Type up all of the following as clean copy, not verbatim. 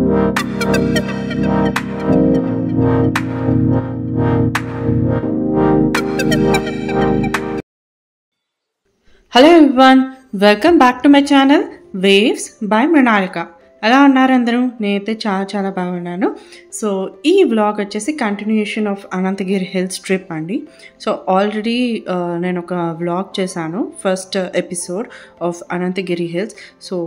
Hello everyone, welcome back to my channel waves by Mrinalika. ఎలా ఉన్నారు అందరూ? నేనైతే చాలా బాగున్నాను. సో ఈ వ్లాగ్ వచ్చేసి continuation of Ananthagiri hills trip అండి. సో ఆల్రెడీ నేను ఒక వ్లాగ్ చేశాను, first episode of Ananthagiri hills. So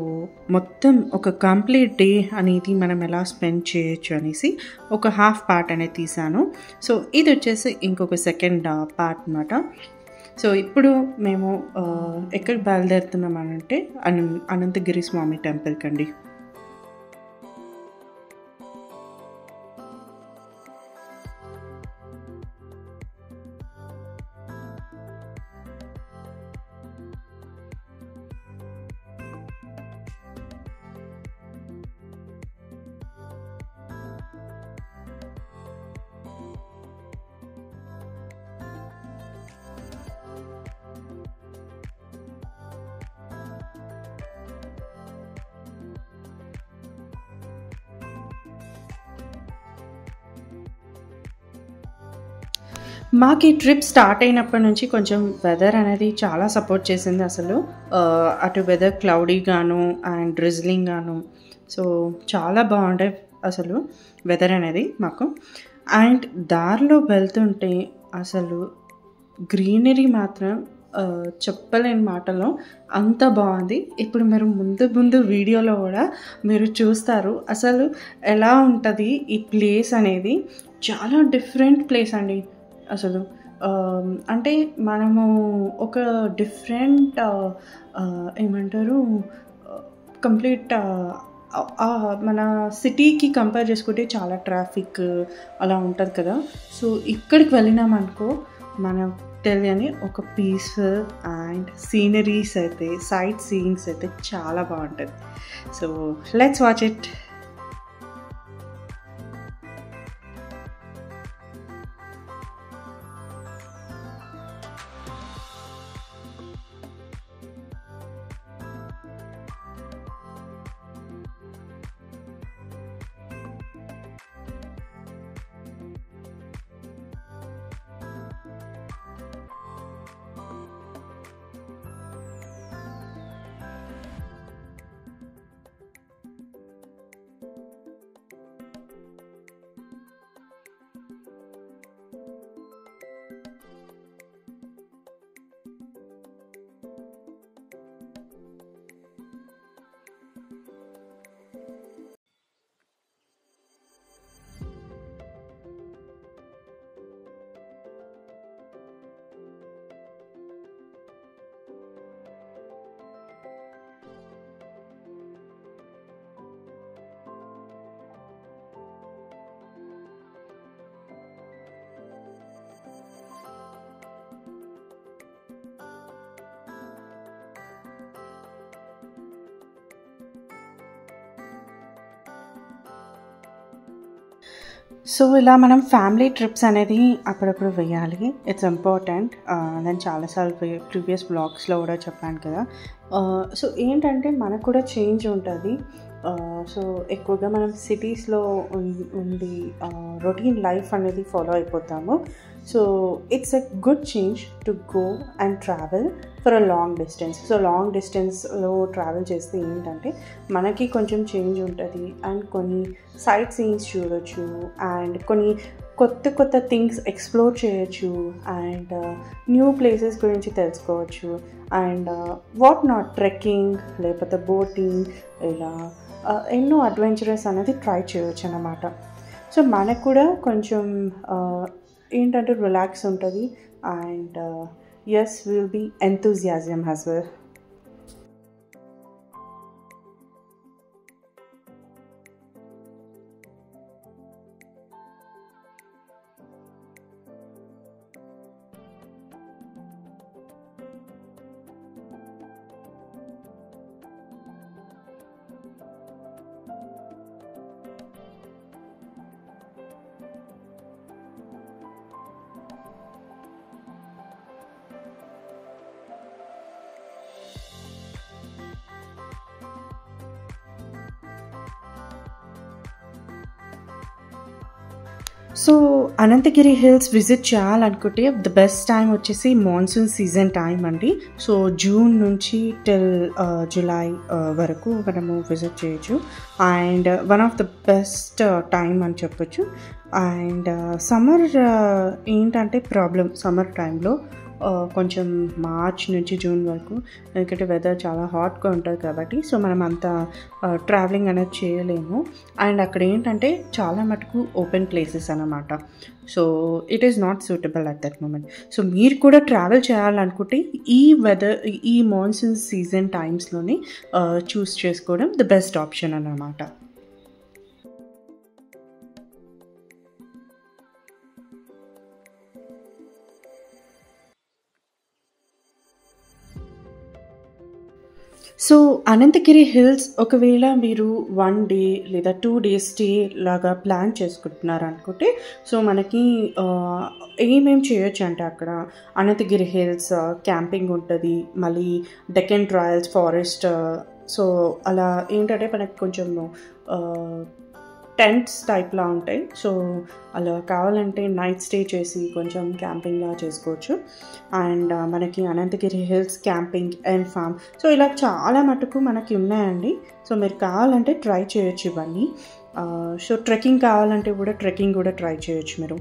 మొత్తం ఒక కంప్లీట్ డే అనేది మనం ఎలా స్పెండ్ చేయొచ్చు అనేసి ఒక హాఫ్ పార్ట్ అనేది తీసాను. సో ఇది వచ్చేసి ఇంకొక సెకండ్ పార్ట్ అన్నమాట. సో ఇప్పుడు మేము ఎక్కడికి బయలుదేరుతున్నామనంటే అనంతగిరి స్వామి టెంపుల్కి అండి. మాకు ఈ ట్రిప్ స్టార్ట్ అయినప్పటి నుంచి కొంచెం వెదర్ అనేది చాలా సపోర్ట్ చేసింది. అసలు అటు వెదర్ క్లౌడీగాను అండ్ డ్రిజ్లింగ్ గాను, సో చాలా బాగుండే అసలు వెదర్ అనేది మాకు. అండ్ దారిలో వెళ్తుంటే అసలు గ్రీనరీ మాత్రం చెప్పలేని మాటలో అంత బాగుంది. ఇప్పుడు మీరు ముందు వీడియోలో కూడా మీరు చూస్తారు అసలు ఎలా ఉంటుంది ఈ ప్లేస్ అనేది. చాలా డిఫరెంట్ ప్లేస్ అండి అసలు. అంటే మనము ఒక డిఫరెంట్ ఏమంటారు కంప్లీట్ మన సిటీకి కంపేర్ చేసుకుంటే చాలా ట్రాఫిక్ అలా ఉంటుంది కదా. సో ఇక్కడికి వెళ్ళినామనుకో మనం తెలియని ఒక పీస్ఫుల్ అండ్ సీనరీస్ అయితే, సైట్ సీయింగ్స్ అయితే చాలా బాగుంటుంది. So let's watch it. So ఇలా మనం ఫ్యామిలీ ట్రిప్స్ అనేది అప్పుడప్పుడు వేయాలి, ఇట్స్ ఇంపార్టెంట్. నేను చాలాసార్లు ప్రీవియస్ బ్లాగ్స్లో కూడా చెప్పాను కదా. సో ఏంటంటే మనకు కూడా చేంజ్ ఉంటుంది. సో ఎక్కువగా మనం సిటీస్లో ఉండి రొటీన్ లైఫ్ అనేది ఫాలో అయిపోతాము. So it's a good change to go and travel for a long distance. So long డిస్టెన్స్లో ట్రావెల్ చేస్తే ఏంటంటే మనకి కొంచెం చేంజ్ ఉంటుంది అండ్ కొన్ని సైట్ సీయింగ్స్ చూడొచ్చు అండ్ కొన్ని కొత్త థింగ్స్ ఎక్స్ప్లోర్ చేయొచ్చు అండ్ న్యూ ప్లేసెస్ గురించి తెలుసుకోవచ్చు అండ్ వాట్ నాట్ ట్రెక్కింగ్ లేకపోతే బోటింగ్ ఇలా ఎన్నో అడ్వెంచరస్ అనేది ట్రై చేయొచ్చు అన్నమాట. సో మనకు కూడా కొంచెం ఏంటంటే రిలాక్స్ ఉంటుంది and yes, will be enthusiasm as well. So Ananthagiri hills visit చేయాలనుకుంటే ద బెస్ట్ టైం వచ్చేసి మాన్సూన్ సీజన్ టైం అండి. సో జూన్ నుంచి టిల్ జులై వరకు మనము విజిట్ చేయొచ్చు. And one of the best time అని చెప్పొచ్చు. అండ్ సమ్మర్ ఏంటంటే ప్రాబ్లం సమ్మర్ టైంలో కొంచెం మార్చ్ నుంచి జూన్ వరకు, ఎందుకంటే వెదర్ చాలా హాట్గా ఉంటుంది కాబట్టి సో మనం అంత ట్రావెలింగ్ అనేది చేయలేము. అండ్ అక్కడ ఏంటంటే చాలా మటుకు ఓపెన్ ప్లేసెస్ అన్నమాట. So it is not suitable at that moment. So మీరు కూడా ట్రావెల్ చేయాలనుకుంటే ఈ మాన్సూన్ సీజన్ టైమ్స్లోనే చూస్ చేసుకోవడం ద బెస్ట్ ఆప్షన్ అన్నమాట. సో అనంతగిరి హిల్స్ ఒకవేళ మీరు 1 డే లేదా 2 డేస్ స్టే లాగా ప్లాన్ చేసుకుంటున్నారు అనుకుంటే సో మనకి ఏమేమి చేయొచ్చు అంటే అక్కడ అనంతగిరి హిల్స్ క్యాంపింగ్ ఉంటుంది, మళ్ళీ డెక్కన్ ట్రయల్స్ ఫారెస్ట్. సో అలా ఏంటంటే మనకి కొంచెం టెంట్స్ టైప్లా ఉంటాయి. సో అలా కావాలంటే నైట్ స్టే చేసి కొంచెం క్యాంపింగ్లా చేసుకోవచ్చు. అండ్ మనకి Ananthagiri hills camping and farm so ఇలా చాలా మటుకు మనకి ఉన్నాయండి. సో మీరు కావాలంటే ట్రై చేయొచ్చు ఇవన్నీ. సో ట్రెక్కింగ్ కావాలంటే కూడా ట్రెక్కింగ్ కూడా ట్రై చేయొచ్చు మీరు.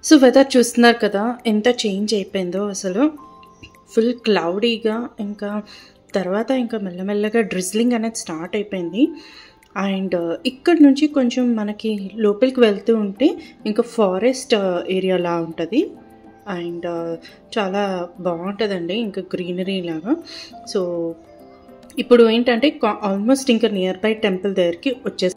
సో వెదర్ చూస్తున్నారు కదా ఎంత చేంజ్ అయిపోయిందో అసలు. ఫుల్ క్లౌడీగా, ఇంకా తర్వాత ఇంకా మెల్లమెల్లగా డ్రిజ్లింగ్ అనేది స్టార్ట్ అయిపోయింది. అండ్ ఇక్కడ నుంచి కొంచెం మనకి లోపలికి వెళ్తూ ఉంటే ఇంకా ఫారెస్ట్ ఏరియాలా ఉంటుంది. అండ్ చాలా బాగుంటుందండి, ఇంకా గ్రీనరీ లాగా. సో ఇప్పుడు ఏంటంటే ఆల్మోస్ట్ ఇంకా నియర్ బై టెంపుల్ దగ్గరికి వచ్చేసి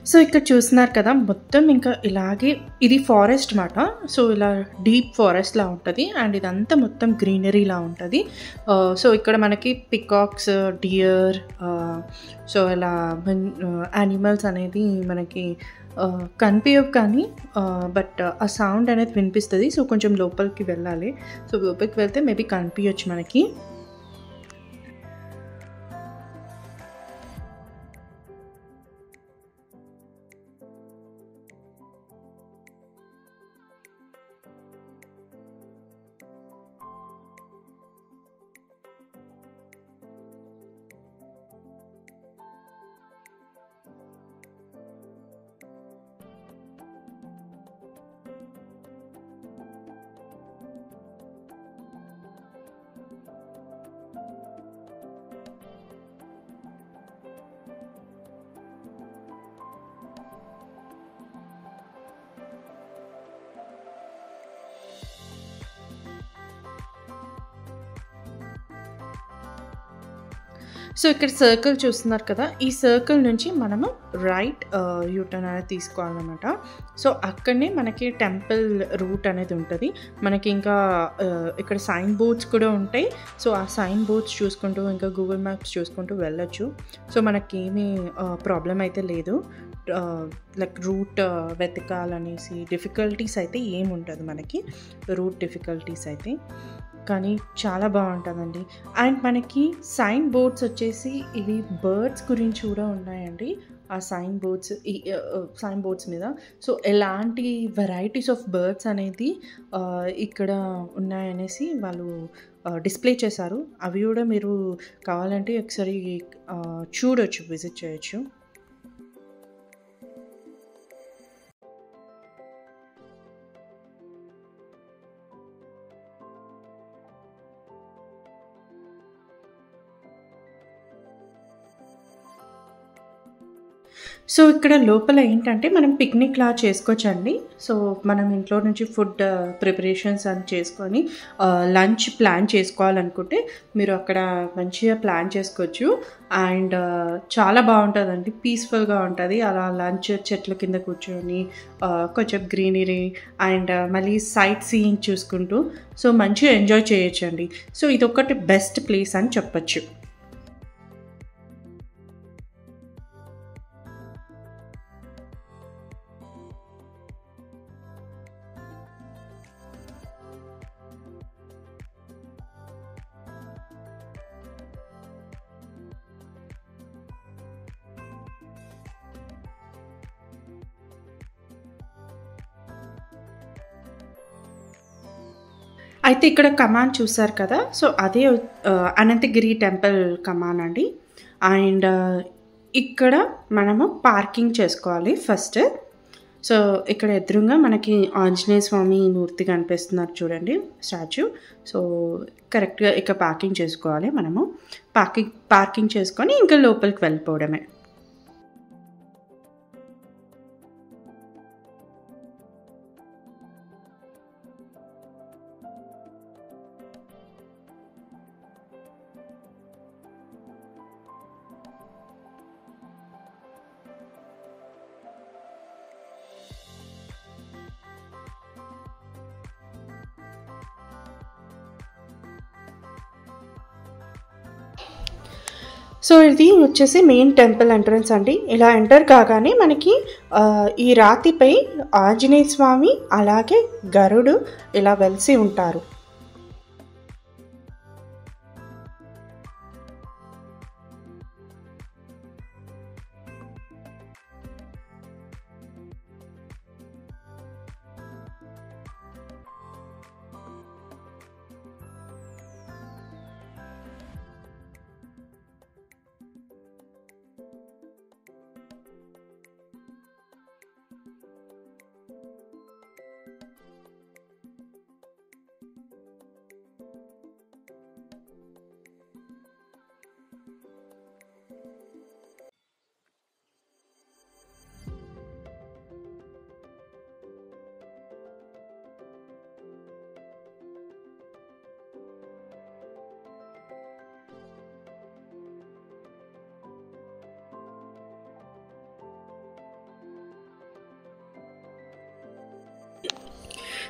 సో ఇక్కడ చూస్తున్నారు కదా మొత్తం ఇంకా ఇలాగే ఇది ఫారెస్ట్ మాట. సో ఇలా డీప్ ఫారెస్ట్లా ఉంటుంది అండ్ ఇదంతా మొత్తం గ్రీనరీలా ఉంటుంది. సో ఇక్కడ మనకి పికాక్స్, డియర్, సో ఇలా యానిమల్స్ అనేది మనకి కనిపించవు కానీ బట్ ఆ సౌండ్ అనేది వినిపిస్తుంది. సో కొంచెం లోపలికి వెళ్ళాలి. సో లోపలికి వెళ్తే మేబీ కనిపించవచ్చు మనకి. సో ఇక్కడ సర్కిల్ చూస్తున్నారు కదా, ఈ సర్కిల్ నుంచి మనము రైట్ యూటర్న్ అనేది తీసుకోవాలన్నమాట. సో అక్కడనే మనకి టెంపుల్ రూట్ అనేది ఉంటుంది. మనకి ఇంకా ఇక్కడ సైన్ బోర్డ్స్ కూడా ఉంటాయి. సో ఆ సైన్ బోర్డ్స్ చూసుకుంటూ ఇంకా గూగుల్ మ్యాప్స్ చూసుకుంటూ వెళ్ళొచ్చు. సో మనకేమీ ప్రాబ్లం అయితే లేదు. లైక్ రూట్ వెతకాలనేసి డిఫికల్టీస్ అయితే ఏముంటుంది మనకి, రూట్ డిఫికల్టీస్ అయితే. కానీ చాలా బాగుంటుందండి. అండ్ మనకి సైన్ బోర్డ్స్ వచ్చేసి ఇవి బర్డ్స్ గురించి కూడా ఉన్నాయండి. ఆ సైన్ బోర్డ్స్ మీద సో ఎలాంటి వెరైటీస్ ఆఫ్ బర్డ్స్ అనేది ఇక్కడ ఉన్నాయనేసి వాళ్ళు డిస్ప్లే చేశారు. అవి కూడా మీరు కావాలంటే ఒకసారి చూడొచ్చు, విజిట్ చేయొచ్చు. సో ఇక్కడ లోపల ఏంటంటే మనం పిక్నిక్లా చేసుకోవచ్చండి. సో మనం ఇంట్లో నుంచి ఫుడ్ ప్రిపరేషన్స్ అని చేసుకొని లంచ్ ప్లాన్ చేసుకోవాలనుకుంటే మీరు అక్కడ మంచిగా ప్లాన్ చేసుకోవచ్చు. అండ్ చాలా బాగుంటుందండి, పీస్ఫుల్గా ఉంటుంది. అలా లంచ్ చెట్ల కింద కూర్చొని కొంచెం గ్రీనరీ అండ్ మళ్ళీ సైట్ సీయింగ్ చూసుకుంటూ సో మంచిగా ఎంజాయ్ చేయొచ్చండి. సో ఇదొకటి బెస్ట్ ప్లేస్ అని చెప్పచ్చు. అయితే ఇక్కడ కమాన్ చూసారు కదా, సో అదే అనంతగిరి టెంపుల్ కమాన్ అండి. అండ్ ఇక్కడ మనము పార్కింగ్ చేసుకోవాలి ఫస్ట్. సో ఇక్కడ ఎదురుగా మనకి ఆంజనేయ స్వామి మూర్తి కనిపిస్తున్నారు చూడండి, స్టాచ్యూ. సో కరెక్ట్గా ఇక్కడ పార్కింగ్ చేసుకోవాలి మనము. పార్కింగ్ చేసుకొని ఇంకా లోపలికి వెళ్ళిపోవడమే. సో ఇది వచ్చేసి మెయిన్ టెంపుల్ ఎంట్రన్స్ అండి. ఇలా ఎంటర్ కాగానే మనకి ఈ రాతిపై ఆంజనేయ స్వామి అలాగే గరుడు ఇలా వెలిసి ఉంటారు.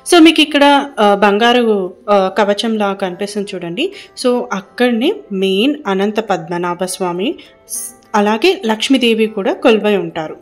సో మీకు ఇక్కడ బంగారు కవచంలా కనిపిస్తుంది చూడండి. సో అక్కడనే మెయిన్ అనంత పద్మనాభ స్వామి అలాగే లక్ష్మీదేవి కూడా కొలువై ఉంటారు.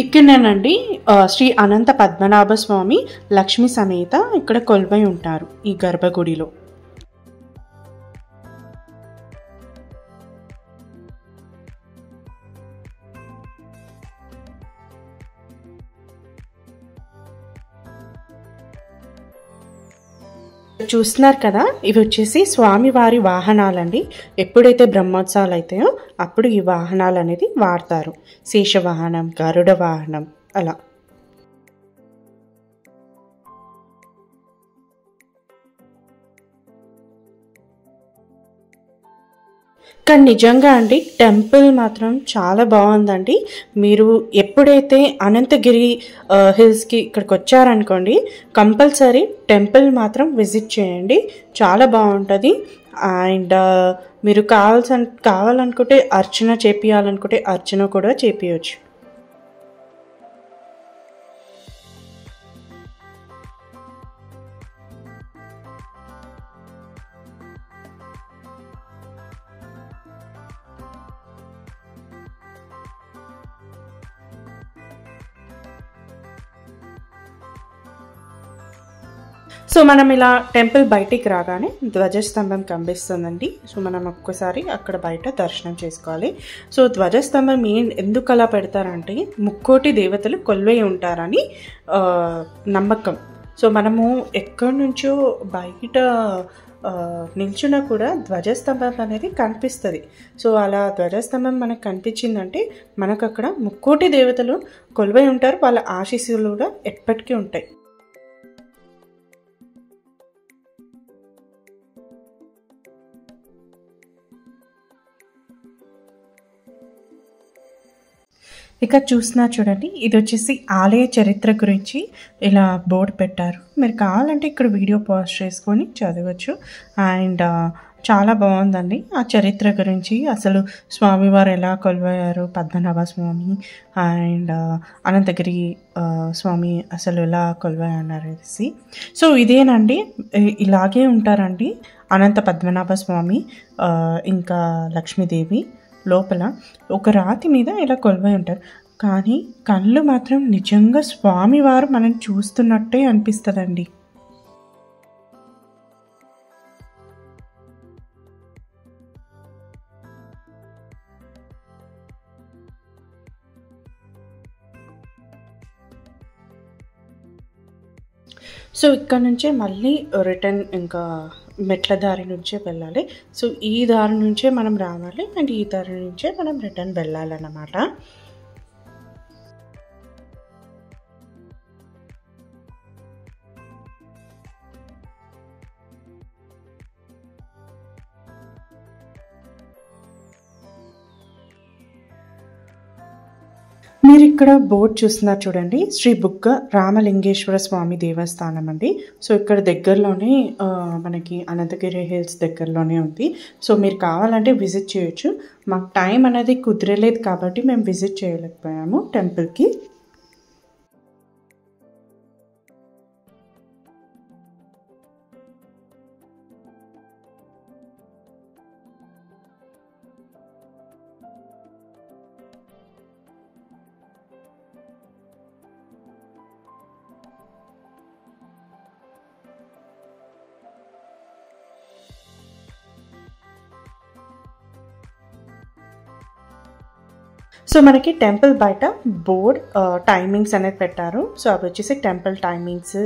ఇక్కడనండి శ్రీ అనంత పద్మనాభ స్వామి లక్ష్మి సమేత ఇక్కడ కొలువై ఉంటారు ఈ గర్భగుడిలో. చూస్తున్నారు కదా, ఇవి వచ్చేసి స్వామివారి వాహనాలండి. ఎప్పుడైతే బ్రహ్మోత్సవాలు అవుతాయో అప్పుడు ఈ వాహనాలు అనేది వాడతారు. శేషవాహనం, గరుడ వాహనం అలా. కానీ నిజంగా అండి టెంపుల్ మాత్రం చాలా బాగుందండి. మీరు ఎప్పుడైతే అనంతగిరి హిల్స్కి ఇక్కడికి వచ్చారనుకోండి, కంపల్సరీ టెంపుల్ మాత్రం విజిట్ చేయండి, చాలా బాగుంటుంది. అండ్ మీరు కావాలనుకుంటే అర్చన చేపియాలనుకుంటే అర్చన కూడా చేపియచ్చు. సో మనం ఇలా టెంపుల్ బయటికి రాగానే ధ్వజస్తంభం కనిపిస్తుందండి. సో మనం ఒక్కసారి అక్కడ బయట దర్శనం చేసుకోవాలి. సో ధ్వజస్తంభం ఎందుకు అలా పెడతారంటే ముక్కోటి దేవతలు కొలువై ఉంటారని నమ్మకం. సో మనము ఎక్కడి నుంచో బయట నిల్చున్నా కూడా ధ్వజస్తంభం అనేది కనిపిస్తుంది. సో అలా ధ్వజస్తంభం మనకు కనిపించిందంటే మనకు అక్కడ ముక్కోటి దేవతలు కొలువై ఉంటారు, వాళ్ళ ఆశీస్సులు కూడా ఎప్పటికీ ఉంటాయి. ఇక చూసినా చూడండి, ఇది వచ్చేసి ఆలయ చరిత్ర గురించి ఇలా బోర్డు పెట్టారు. మీరు కావాలంటే ఇక్కడ వీడియో పాజ్ చేసుకొని చదవచ్చు. అండ్ చాలా బాగుందండి ఆ చరిత్ర గురించి, అసలు స్వామివారు ఎలా కొలువయ్యారు, పద్మనాభ స్వామి అండ్ అనంతగిరి స్వామి అసలు ఎలా కొలువయ్యారు అనేసి. సో ఇదేనండి, ఇలాగే ఉంటారండి అనంత పద్మనాభ స్వామి ఇంకా లక్ష్మీదేవి లోపల ఒక రాతి మీద ఇలా కొలువై ఉంటారు. కానీ కళ్ళు మాత్రం నిజంగా స్వామివారు మనం చూస్తున్నట్టే అనిపిస్తుందండి. సో ఇక్కడ నుంచే మళ్ళీ రిటర్న్ ఇంకా మెట్ల దారి నుంచే వెళ్ళాలి. సో ఈ దారి నుంచే మనం రావాలి అండ్ ఈ దారి నుంచే మనం రిటర్న్ వెళ్ళాలన్నమాట. మీరు ఇక్కడ బోర్డు చూస్తున్నారు చూడండి, శ్రీ బుగ్గ రామలింగేశ్వర స్వామి దేవస్థానం అండి. సో ఇక్కడ దగ్గరలోనే మనకి అనంతగిరి హిల్స్ దగ్గరలోనే ఉంది. సో మీరు కావాలంటే విజిట్ చేయొచ్చు. మాకు టైం అనేది కుదరలేదు కాబట్టి మేము విజిట్ చేయలేకపోయాము టెంపుల్కి. సో మనకి టెంపుల్ బయట బోర్డ్ టైమింగ్స్ అనేది పెట్టారు. సో అవి వచ్చేసి టెంపుల్ టైమింగ్స్,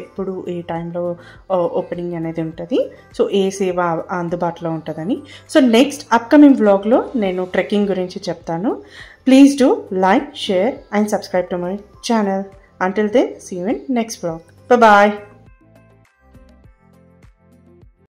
ఎప్పుడు ఏ టైంలో ఓపెనింగ్ అనేది ఉంటుంది, సో ఏ సేవ అందుబాటులో ఉంటుందని. సో నెక్స్ట్ అప్కమింగ్ వ్లాగ్లో నేను ట్రెక్కింగ్ గురించి చెప్తాను. Please do like, share and subscribe to my channel. Until then, see you in next vlog. Bye bye.